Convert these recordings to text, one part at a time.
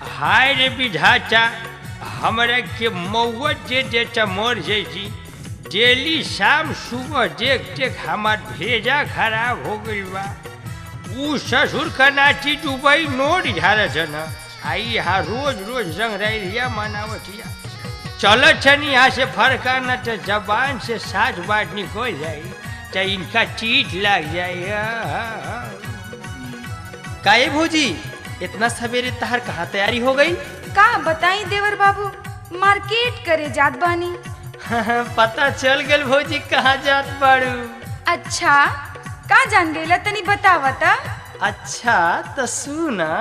हाय रे विधाता, हमरा के मौआ दे देता मोर जैसी। डेली शाम सुबह देख देख हमार भेजा खराब हो गई बा। ऊ ससुर का नाची दुबई नोट झारत न, आई यहाँ रोज रोज रंग रैलिया मनावतिया। चलो छनी यहाँ से फरका न तो जबान से साथ बात निकल जाए, तो इनका चीट लग जाए। काहे भौजी, इतना सवेरे तहार कहाँ तैयारी हो गई? का बताई देवर बाबू, मार्केट करे जात बानी। पता चल गल भौजी कहाँ जात बाड़ू। अच्छा, का जान गईला तनी बतावता। अच्छा तो सुना।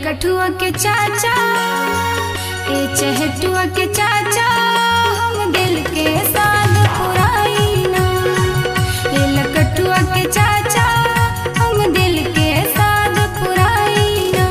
कठुआ के चाचा, ए चहटुआ के चाचा, हम दिल के साथ पुराई ना। ए लकठुआ के चाचा, हम दिल के साथ पुराई ना।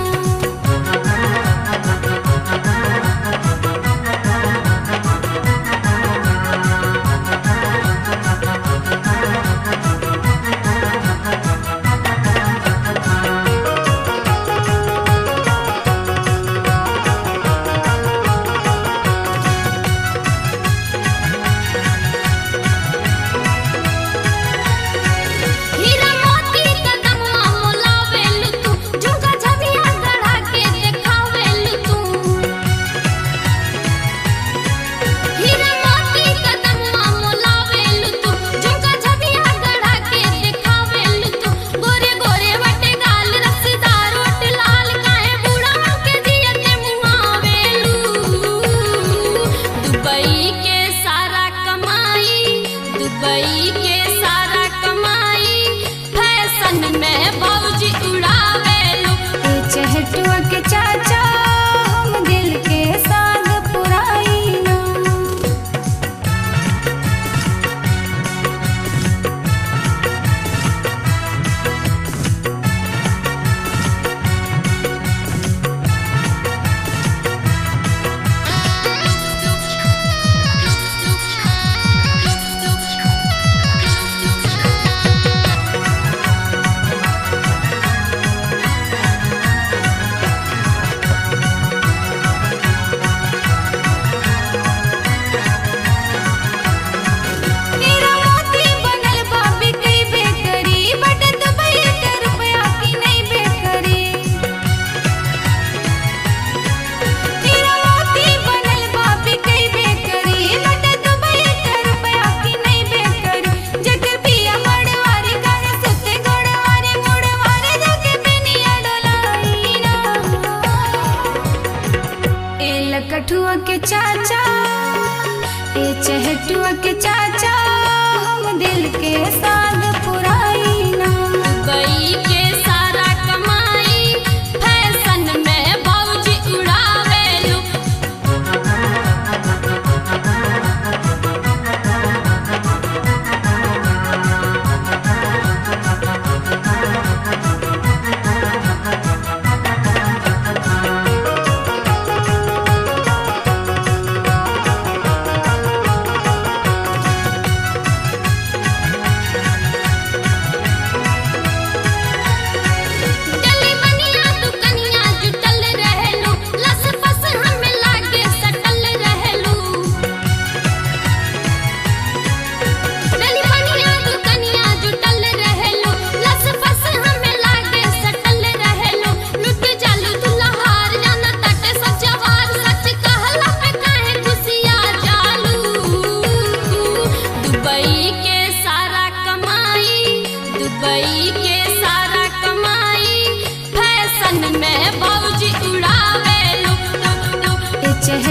कठुआ के चाचा, ए चहटुआ के चाचा, हम दिल के साथ पुराई ना। दुबई के सारा कमाई फैशन में भौजी उड़ावेलू।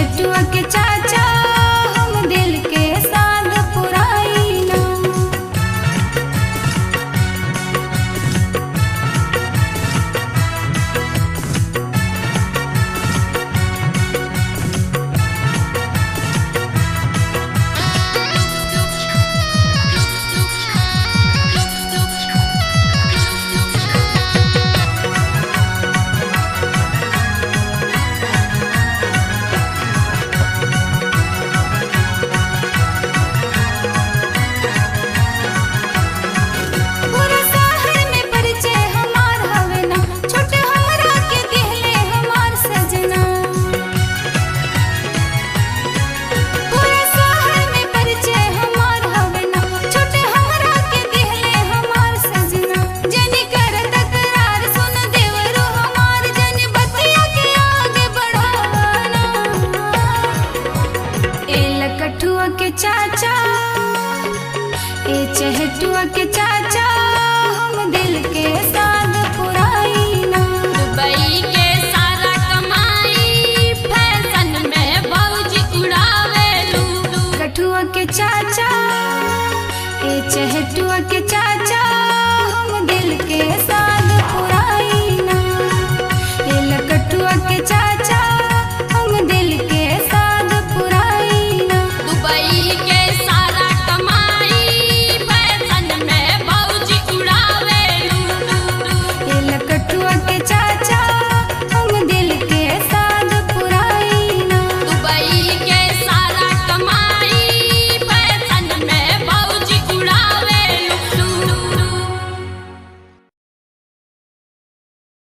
चहटुआ के चाचा हम दिल के साध पुराई ना। पूरा शहर में परिचय हमार हवे ना, छोटे हमरा के दिहले हमार सजना। पूरा शहर में परिचय हमार हवे ना, छोटे हमरा के दिहले हमार सजना। जनी कर तकरार सुन देवरो हमार, जनी बतिया के आगे बढ़ाना। ए लकठुआ के चाचा, ए चहटुआ के चाचा